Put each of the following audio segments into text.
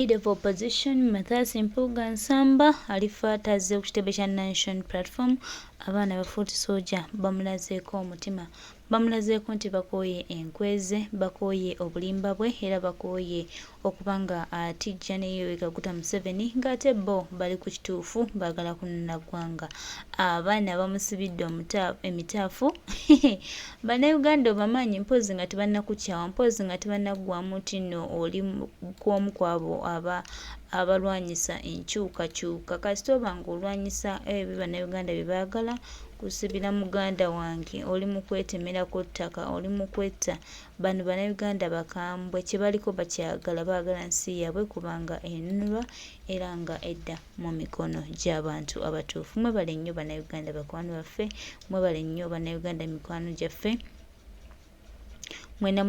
Leader of Opposition Mpuuga Alifa Tazzeeyo Kukitebe Nation Platform abaana ba Futi Sooja bamulazeeko omutima, bamulazeeko nti bakooye enkweze, bakooye obulimba bwe era bakooye okubanga atijja ne Yoweri Kaguta Museveni ng'ate bo bali ku kituufu baagala kunona ggwanga. Abaana bamusibidde emitaafu Bannayuganda obamanyi mpozzi nga tebannakukyawa, mpozzi nga tebannaggwamu nti nno oli kw'omu kwabo abalwanyisa enkyukakyuka. Kasita oba ng'olwanyisa ebyo Bannayuganda bye baagala, kusibira muganda wange, oli mu kwetemerako ttaka, oli mu kwetta. Bano Bannayuganda bakambwe, kye baliko bakyagala, baagala nsi yaabwe kubanga enunulwa era nga edda mu mikono gy'abantu abatuufu. Mwebale nnyo Bannayuganda bakwano baffe, mwebale nnyo Bannayuganda mikwano gyaffe. Mwenna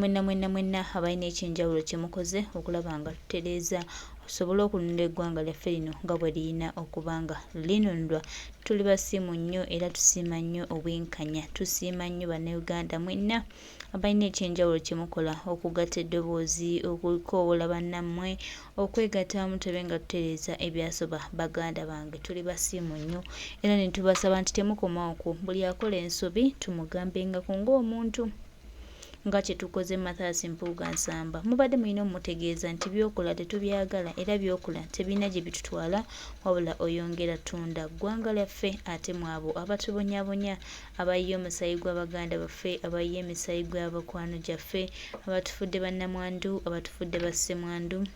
abalina ekyenjawulo kye mukoze okulaba nga tutereeza osobola okununula eggwanga lyaffe lino nga bwe lirina okuba nga linunulwa. Tuli basiimu nnyo era tusiima nnyo obwenkanya, tusiima nnyo Bannayuganda mwenna abalina ekyenjawulo kye mukola okugatta eddoboozi, okukoowoola bannammwe, okwegatta mutebe nga tutereeza ebyasoba baganda bange. Tuli basiimu nnyo era ne tubasaba nti temukoma okwo, buli akola ensobi tumugambengako ng'omuntu nga kye tukoze Mpuuga Nsamba. Mubadde mulina omutegeeza nti byokola tetubyagala era byokola tebirina gye bitutwala, wabula oyongera tunda ggwanga lyaffe ate mu abo abatubonyaabonya, abayiye omusayi gw'abaganda baffe, abayiye emisayi gw'abakwano gyaffe, abatufudde bannamwandu, abatufudde bassemwandu,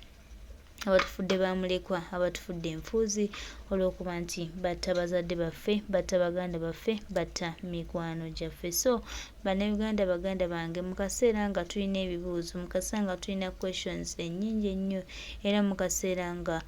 abatufudde bamulekwa, abatufudde enfuuzi olw'okuba nti batta bazadde baffe, batta baganda baffe, batta mikwano gyaffe. So Bannayuganda baganda bange, mu kaseera nga tulina ebibuuzo, mu kaseera nga tulina questions ennyingi ennyo, era mu kaseera nga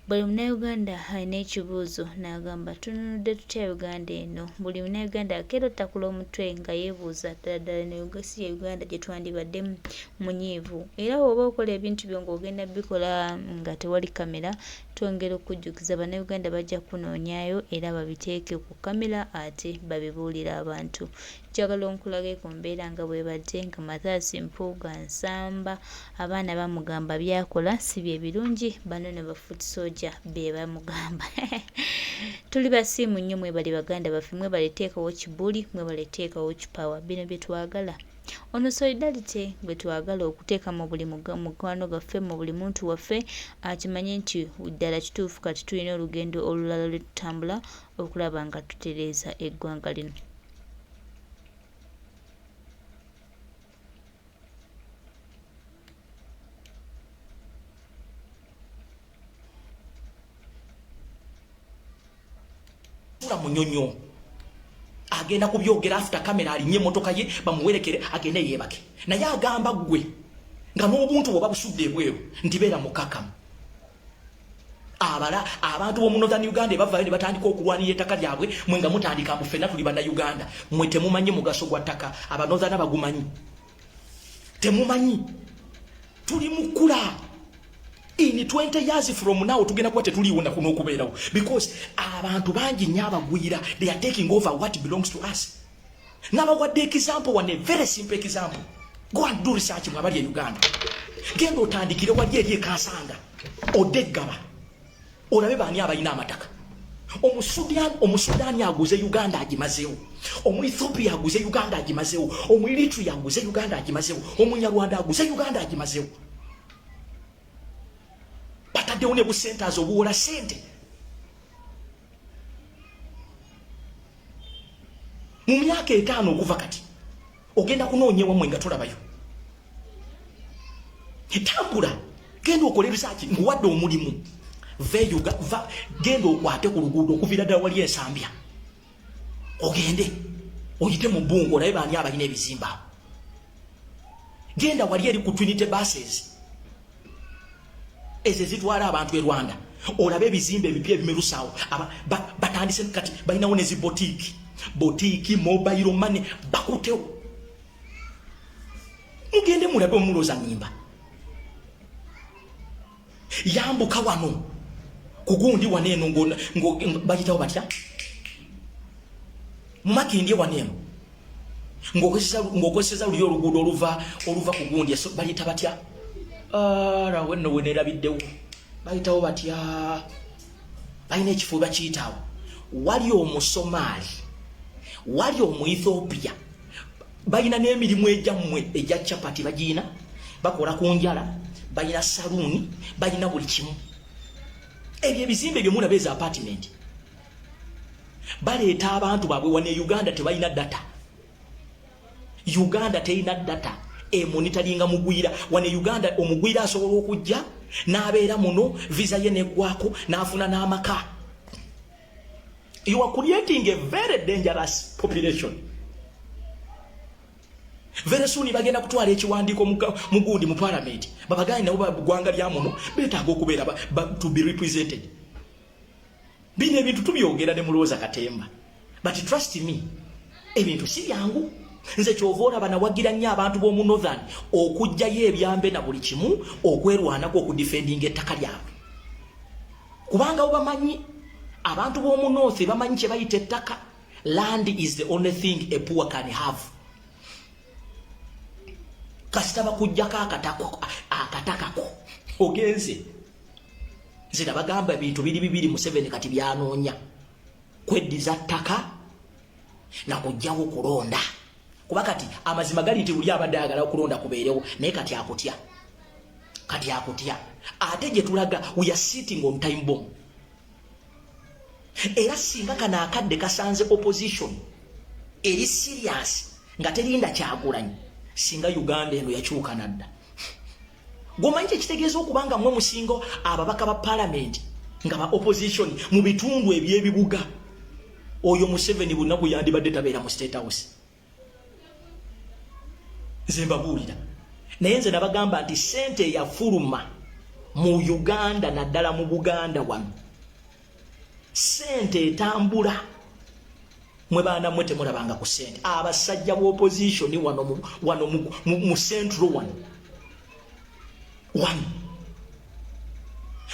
buli Munnayuganda alina ekibuuzo n'agamba tununudde tutya Uganda eno, buli Munnayuganda akeera ottakula omutwe nga yeebuuza ddala ne si ye Uganda gye twandibaddemu munyiivu. Era bw'oba okola ebintu byo ng'ogenda bikola nga tewali kamera, twongera okujjukiza Bannayuganda bajja kunoonyaayo era babiteeke ku kamera ate babibuulira abantu. Njagala onkulage ku mbeera nga bwe badde nga Mpuuga Nsamba abaana bamugamba byakola si bye birungi, bano ne ba Futi Sooja be bamugamba. Tuli basiimu nnyo, mwebale baganda baffe, mwebale teekawo kibuli, mwebale teekawo kipawa, bino bye twagala. Ono solidarity gwe twagala okuteeka mu buli mukwano gaffe, mu buli muntu waffe, akimanye nti ddala kituufu kati tulina olugendo olulala lwe tutambula okulaba nga tutereeza eggwanga lino. Munyonyo agenda kubyogera after kamera alinye motoka ye bamuwerekere agende yebake, naye agamba gwe nga n'obuntu bwoba busudde ebweru nti beera mukakamu. Abantu b'omu Northern Uganda bavaayo ne batandika okulwanira ettaka lyabwe, mwe nga mutandika mu ffenna tuli Bannayuganda, mwe temumanyi mugaso gwa ttaka, Abanorthern bagumanyi, temumanyi tuli mukula. In 20 years from now tugenda kuba tetuliwo na kuno okubeerawo because abantu bangi nnyo abagwira, they are taking over what belongs to us. Nabawadde example, one very simple example. Go and do research mu abali e Uganda. Genda otandikire wali eri ekasanga odeggaba olabe baani abalina amataka. Omusudaani aguze Uganda agimazeewo, Omuethiopia aguze Uganda agimazeewo, Omueritrea aguze Uganda agimazeewo, Omunyarwanda aguze Uganda agimazeewo. Bataddewo ne busentazi obuwola sente. Mu myaka 5 okuva kati ogenda kunoonyewa mwe nga tulabayo. Tambula, genda okole research nguwadde omulimu. Genda okwate ku luguudo okuvira ddala wali ensambya. Ogende oyite mu bbungo olabe baani abalina ebizimba. Genda wali eri ku Trinity buses ezo zitwala abantu e Rwanda, olabe ebizimbe ebipya ebimerusaawo. Batandise kati balinawo ne botiiki mobile money bakutewo. Mugende mulabe omuloza nnimba yambuka wano kugundi waneeno ngo bagitawo batya Makindye waneeno ng'okozesa luli oluguudo oluva kugundi baliyita batya? Rawe no wenerabiddewo bayitawo batya balina ekifuba kiyitawo wali Omusomali wali Omuethiopia balina n'emirimu egyammwe egya chapati bagina bakola ku njala balina saluuni balina buli kimu ebyo ebizimbe bye mulaba eza apartment baleeta abantu baabwe wane Uganda tebalina data Uganda terina data emonitoringa mugwira wane Uganda omugwira asobola okujja n'abeera muno visa ye neggwako n'afuna n'amaka. You are creating a very dangerous population. Very soon bagenda kutwala ekiwandiiko mugundi mu parliament babagani nabo bagwanga lya muno betaaga okubeera to be represented. Bino ebintu tubyogera ne mulooza katemba, but trust me ebintu si byangu. Nze kyovora banawagira nnyo abantu b'omu northern okujjayo ebyambe na buli kimu okwerwanako okudefendinga ettaka lyabwe, kubanga obamanyi abantu b'omu north bamanyi kye bayita ettaka. Land is the only thing a poor can have. Kasita bakujjako akatakako ogenze. Nze nabagamba ebintu biri bibiri mu 7 kati byanoonya kweddiza ttaka na kujjawo kulonda. Kuba kati amazima gali nti buli abadde ayagala okulonda kubeerewo naye kati akutya. Ate gye tulaga we are sitting on time bomb. Era singa kana akadde kasanze opposition eri serious nga terinda Kyagulanyi, singa Uganda eno yakyuka nadda. Gomanyi kitegeeza okubanga mwe musingo ababaka ba parliament nga ba opposition mu bitundu ebyebibuga, oyo Museveni bunaku yandibadde tabeera mu State House. Zembabuulira naye nze nabagamba nti sente yafuluma mu Uganda naddala mu Buganda wano, sente etambula mwe baana mwe temulabanga ku sente. Abasajja bu opposition wano mu central one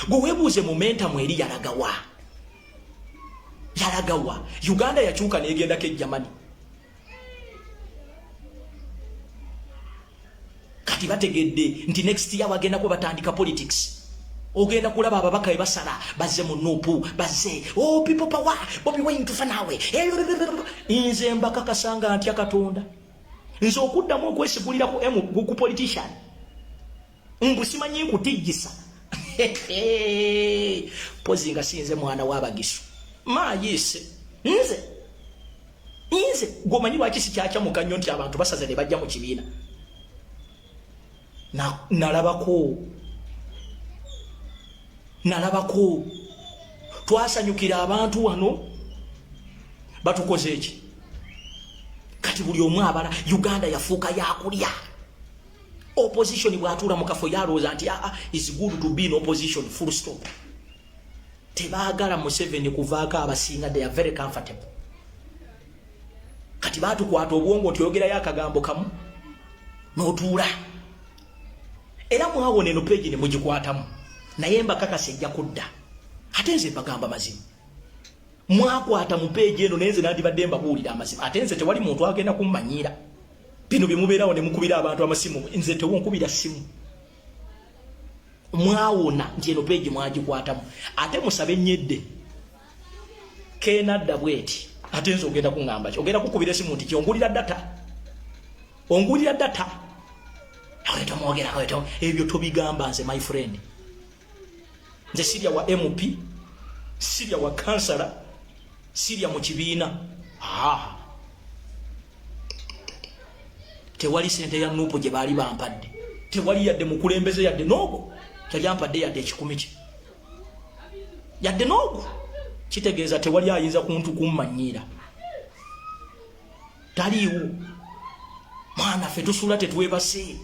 gwe weebuuze momentum eri yalagawa. Uganda yakyuka neegendako ejjamani. Kati bategedde nti next year bagenda batandika politics. Ogenda kulaba ababaka ebasala bazze mu Nuupu bazze people power Bobi Wine tufa nawe. Nze mbakakasanga ntya Katonda. Nze okuddamu okwesigulira ku politician simanyi nkutijjisa. Pozi nga sinze mwana w'Abagisu mayise nze gomanyi lwaki sikyakyamuka nnyo nti abantu basaze ne bajja mu kibiina. Nalabako twasanyukira abantu wano batukoze eki. Kati buli omu abala Uganda yafuuka yakulya. Opposition bwatuula mu kafo yalooza nti is good to be in opposition full stop. Tebaagala Museveni kuvaako abasinga, they are very comfortable. Kati batukwata obwongo nti oyogerayo akagambo kamu n'otuula. Era mwawona eno page ne mugikwatamu naye mbakakasa ejja kudda. Ate nze mbagamba mazima mwakwata mu page eno nenze nandibadde mbabuulira amazima. Ate nze tewali muntu agenda kummanyiira bino bye mubeerawo ne mukubira abantu amasimu. Nze tewonkubira simu. Mwawona nti eno page mwagikwatamu. Ate musabe nnyedde kenadda bweti. Ate nze ogenda kuŋŋamba ki? Ogenda kukubira simu nti kyongulira data. Ongulira data. Ebyo tobigamba nze my friend. Nze sirya wa MP, sirya wa kansala, sirya mu kibiina. Tewali sente ya Nuupu gye baali bampadde. Tewali yadde mukulembeze yadde n'ogwo kyali ampadde yadde ekikumi kye. Yadde n'ogwo kitegeeza tewali ayinza kuntu kummanyiira. Taliiwo. Mwana ffe tusula tetwebase.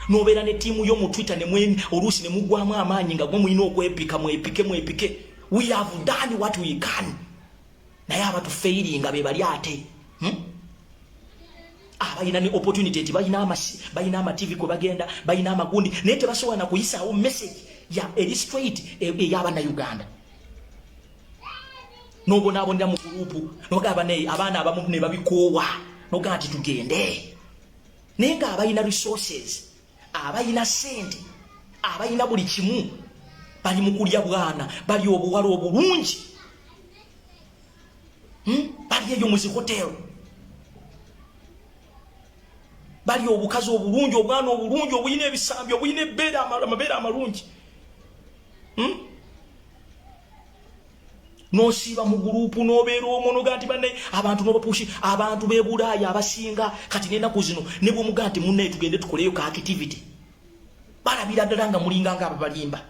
Nobeera ne tiimu yo mu Twitter ne oluusi ne mugwamu amaanyi nga gwe mulina okwepika mwepike. We have done what we can. Naye abatufairinga be bali ate. Abalina ne opportunity eti balina ama TV kwe bagenda, balina amagundi naye tebasobola na kuyisaawo message ya eri straight ey'abana Uganda. Nobonaabonera mu gurupu nogamba naye abaana abamu ne babikoowa nogaa nti tugende. Naye nga abalina resources, abalina sente, abalina buli kimu bali mukulya bwana bali obuwalo obulungi bali eyo mu hotel bali obukazi obulungi obwana obulungi obuyina ebisambi obuyina ebbeera amabeera amalungi nosiiba mu gurupu nobeera omonoga nti banne abantu nobapushi abantu bebulaaya abasinga kati n'ennaku zino ne bwomuga nti munnaye tugende tukoleyo ka activity balabira ddala nga mulinga nga ababalimba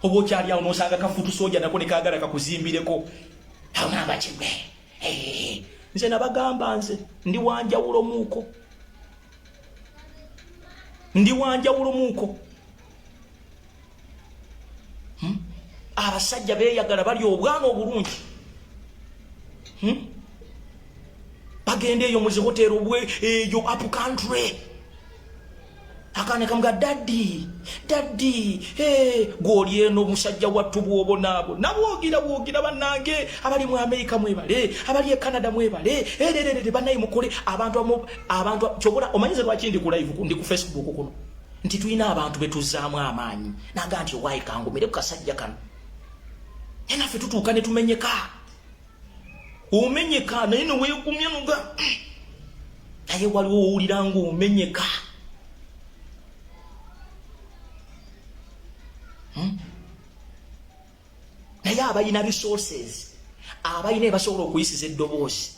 oba okyali awo nosanga kafutu sooja nako ne kaagala kakuzimbireko agamba kimwe nze nabagamba nze ndi wanjawulo muuko abasajja beeyagala bali obwana obulungi bagenda eyo mu zihotero eyo up country akane kamuga daddy goli eno musajja wattu bwobonaabo nabwogira bannange abali mu America mwebale abali e Canada mwebale banayi mukole abantu kyobola omanyize lwaki ndi ku live ndi ku Facebook kuno nti tulina abantu betuzaamu amaanyi naga nti owayi kangumire ku kasajja kano enaffe tutuuka ne tumenyeka omenyeka naye neweegumya noga naye waliwo owulira nga omenyeka naye abalina resources abalina ebasobola okuyisiza eddoboozi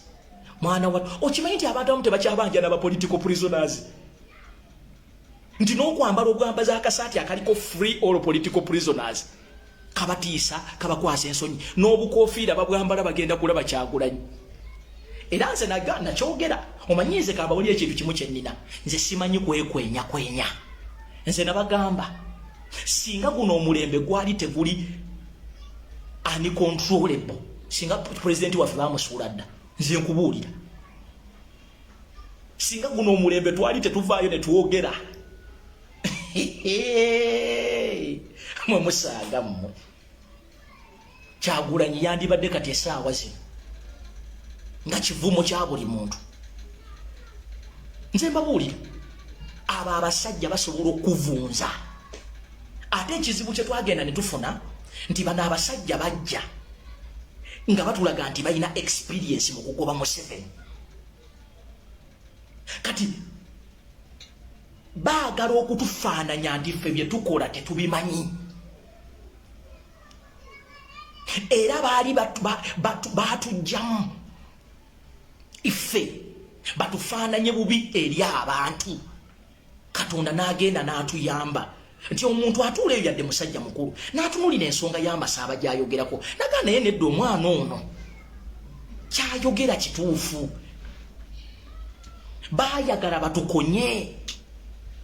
mwana wa okimanyi nti abantu abamu tebakyabanja n'abapolitical prisoners nti n'okwambala obwambazi akasaati akaliko free all political prisoners kabatiisa kabakwasa ensonyi n'obukofiira babwambala bagenda kulaba Kyagulanyi era nze nakyogera omanyize kabawuli ekintu kimu kyennina nze simanyi kwenya nze nabagamba singa guno omulembe gwali teguli uncontrollable singa president waffe bamusuula dda nze nkubuulira singa guno omulembe twali tetuvaayo ne tuwogera mwe musaaga mmwe Kyagulanyi yandibadde kati essaawa zino nga kivumo kya buli muntu nze mbabuulira abo abasajja basobola okuvunza ate ekizibu kye twagenda ne tufuna nti bano abasajja bajja nga batulaga nti balina experience mu kugoba Museveni kati baagala okutufaananya nti ffe bye tukola tetubimanyi era baali batujjamu iffe batufaananye bubi eri abantu Katonda n'agenda n'atuyamba nti omuntu atuula eyo yadde musajja mukulu n'atunulira ensonga y'amasaba gy'ayogerako naga naye nedda omwana ono kyayogera kituufu baayagala batukonye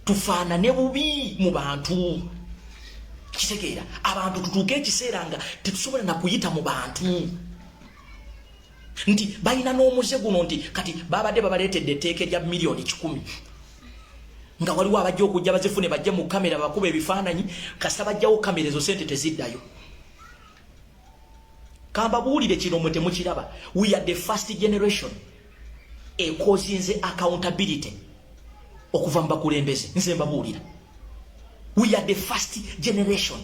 tufaanane bubi mu bantu kitegeera abantu tutuuke ekiseera nga tetusobola na kuyita mu bantu nti balina n'omuze guno nti kati babadde babaleetedde etteeka erya miliyoni 100 nga waliwo abajja okujja bazifune bajje mu kamera bakuba ebifaananyi kasita bajjawo kamera ezo sente teziddayo kambabuulire kino mwe temukiraba we are the first generation ekozinze accountability okuva mu bakulembeze nze mbabuulira we are the first generation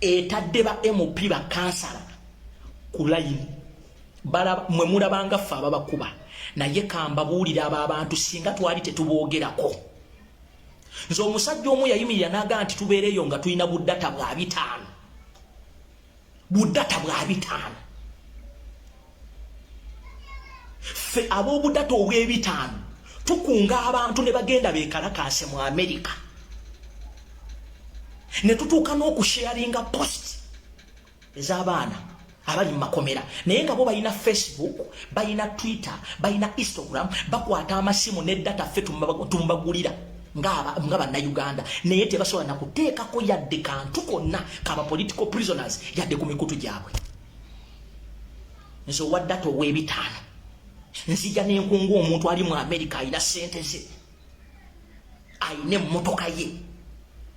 etadde ba MP ba kansala ku line mwe mulabanga ffe ababakuba naye kambabuulira abo abantu singa twali tetuboogerako nze omusajja omu yayimirira n'aga nti tubeereyo nga tulina buddata bwa 5 ffe ab'obuddata obw'5 tukunga abantu ne bagenda beekalakaase mu America ne tutuuka n'okusharinga post ez'abaana abali mu makomera naye nga bo balina Facebook balina Twitter balina Instagram bakwata amasimu ne data ffe tumbagulira nga bannayuganda naye tebasobola na kuteekako yadde kantu konna kaba political prisoners yadde ku mikutu gyabwe nso wa data ow'e5 nzija n'enkungu omuntu ali mu America alina sente ze alina emmotoka ye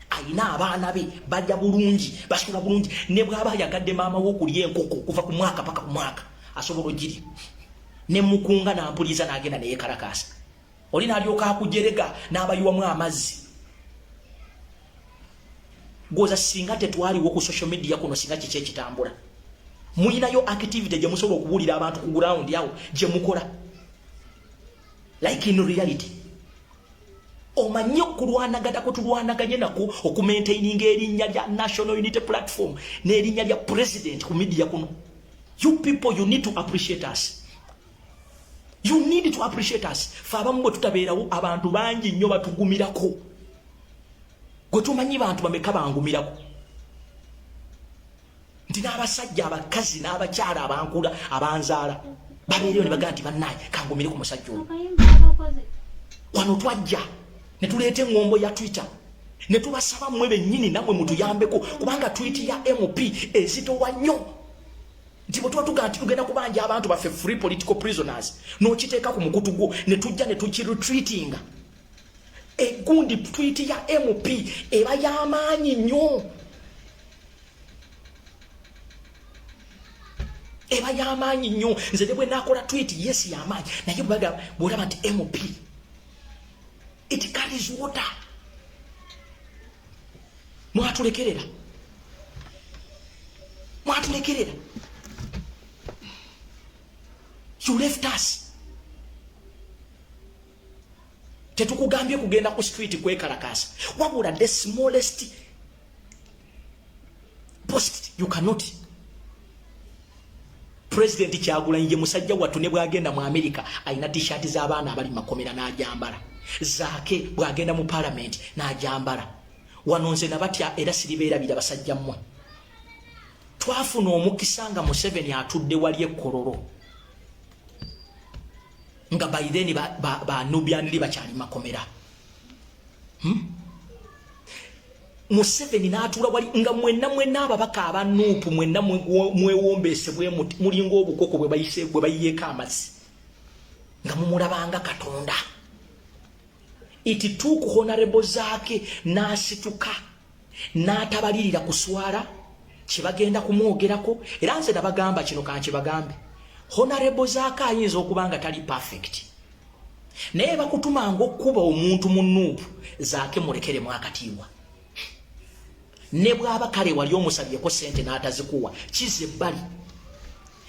alina abaana be bajja bulungi basula bulungi ne bw'aba yagadde maama w'okulya enkoko kuva ku mwaka paka ku mwaka asobola ogiri ne mukunga n'ampuliza n'agenda naye kalakasa oli n'alyoka akujerega n'abayiwamu amazzi goza singa tetwaliwo ku social media kuno singa kiki ekitambula muyinayo activity gye musobola okubuulira abantu ku ground yawo gye mukola like in reality omanyi okulwanagana ko tulwanaganye nako okumaintaininga erinnya lya National Unity Platform n'erinnya lya president ku media kuno. You people, you need to appreciate us. You need to appreciate us. Fabamu bwe tutabeerawo abantu bangi nnyo batugumirako. Gwe tumanyi bantu bameka bangumirako. Nti n'abasajja abakazi n'abakyala abankula abanzaala babeereyo ne bagaa nti bannaye kangumire ku musajja oyo. Wano twajja ne tuleeta eŋŋombo ya Twitter ne tubasaba mmwe bennyini nammwe mutuyambeko kubanga tweet ya MP ezitowa nnyo. Nti bwe tuba tugaa nti tugenda kubanja abantu baffe free political prisoners n'okiteeka ku mukutu gwo ne tujja ne tukiretreatinga. Egundi tweet ya MP eba y'amaanyi nnyo. Eba y'amaanyi nnyo. Nze ne bwe naakola tweet yes y'amaanyi naye bw'olaba nti MP it carries water. Mwatulekerera. You left us. Tetukugambye kugenda ku street kwekalakasa. Wabula the smallest post you cannot. President Kyagulanyi ye musajja wattu ne bwagenda mu America alina t-shirt z'abaana abali makomera n'ajambala. Zaake bwagenda mu parliament n'ajambala. Wano nze nabatya era siribeerabira basajja mmwe. Twafuna omukisa nga Museveni atudde wali ekkololo. Nga by then ba Nubian li bakyali makomera. Museveni n'atuula wali nga mwenna ababaka abanuupu mwenna mwewombeese bwe mulinga obukoko bwe bayiyeeko amazzi nga mumulabanga Katonda. It took Honorable Zaake n'asituka n'atabalirira kuswala kibagenda kumwogerako era nze nabagamba kino kankibagambe. Honorable Zaake ayinza okuba nga tali perfect naye bakutumanga okkuba omuntu munuupu Zaake mulekeremu akatiibwa. Ne bw'aba kale wali omusabyeko ssente n'atazikuwa kize ebbali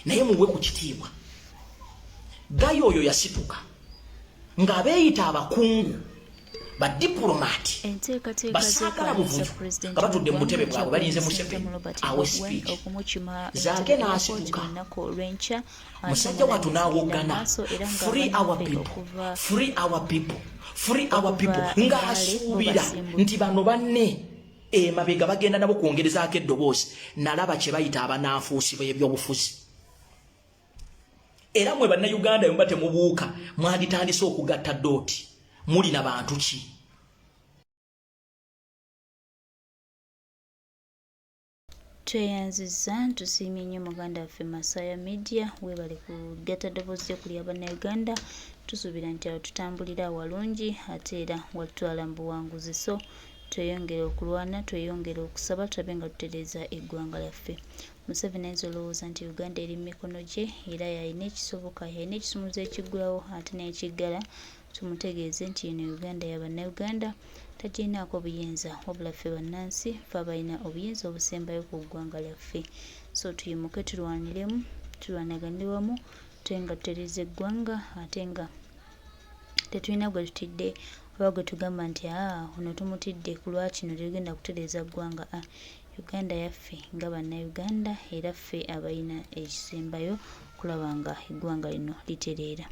naye muwe ku kitiibwa. Gayo oyo yasituka ng'abeeyita abakungu ba diplomati basaagala buvuju nga batudde mu butebe bwabwe balinze Museveni awe speech. Zaake n'asituka musajja wattu n'awoggana free our people ng'asuubira nti bano banne emabega bagenda nabo kwongerezaako eddoboozi. Nalaba kye bayita abananfuusi b'ebyobufuzi. Era mwe bannayuganda mwe temubuuka mwanditandise okugatta dooti mulina bantu ki? Tweyanziza tusiimye nnyo muganda waffe Masaya Media weebale kugatta ddoboozi okuli Abannayuganda. Tusuubira nti awo tutambulira awalungi ate era watutwala mu buwanguzi. So tweyongere okulwana, tweyongere okusaba tulabe nga tutereeza eggwanga lyaffe. Museveni ayinza olowooza nti Uganda eri mu mikono gye era yalina ekisoboka, yalina ekisumuluzo ekiggulawo ate n'ekiggala. Tumutegeeze nti eno Uganda y'Abannayuganda tagirinaako buyinza wabula ffe bannansi ffe abalina obuyinza obusembayo ku ggwanga lyaffe. So tuyimuke tulwaniremu, tulwanaganire wamu tube nga tutereeza eggwanga ate nga tetulina gwe tutidde oba gwe tugamba nti ono tumutidde ku lwakino tegenda kutereeza ggwanga. Uganda yaffe nga Bannayuganda era ffe abalina ekisembayo kulaba nga eggwanga lino litereera.